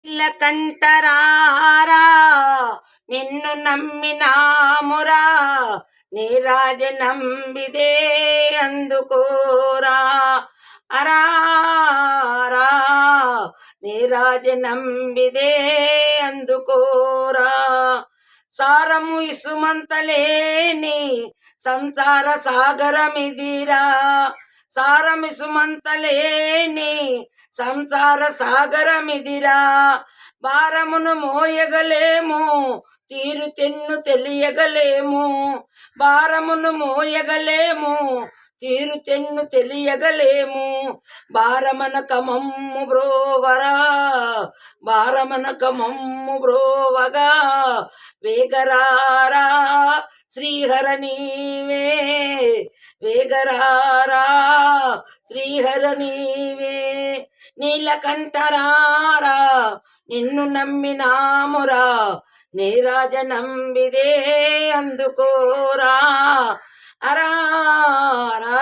నీలకంఠరారా నిన్ను నమ్మినామురా, నీ రాజ నంబిదే అందుకోరా. అరారా నీ రాజ నంబిదే అందుకోరా. సారము ఇసుమంతలేని సంసార సాగరమిదిరా, సారమిసుమంతలేని సంసార సాగరమిదిరా. భారమును మోయగలేము, తీరు తెన్ను తెలియగలేము. భారమును మోయగలేము, తీరు తెన్ను తెలియగలేము. భారమనక మమ్ము బ్రోవరా, భారమనక మమ్ము బ్రోవగా. వేగరారా శ్రీహర నీవే, వేగరారా శ్రీహర నీవే. నీలకంఠరారా నిన్ను నమ్మినామురా, నీ రాజ నంబిదే అందుకోరా. అరారా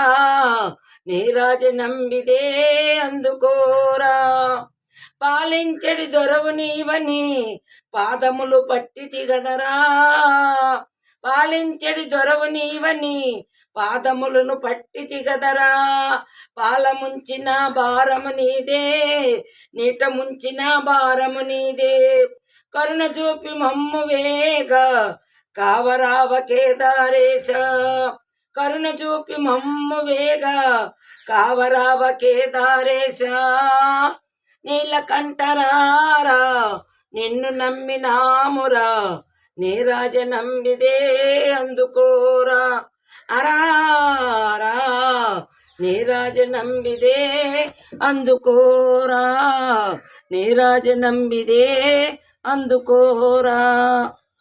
నీ రాజ నంబిదే అందుకోరా. పాలించడి దొరవు నీవని పాదములు పట్టి తిగదరా, పాలించడి దొరవు నీవని పాదములను పట్టి తిగదరా. పాల ముంచిన భారము నీదే, నీట ముంచిన భారము నీదే. కరుణ చూపి మమ్ము వేగ కావరావ కేదారేశ, కరుణ చూపి మమ్ము వేగ కావరావ కేదారేశ. నీలకంఠరారా నిన్ను నమ్మినామురా, నీ రాజ నంబిదే అందుకోరా. అరారా నీ రాజ నంబిదే అందుకోరా, నీ రాజ నంబిదే అందుకోరా.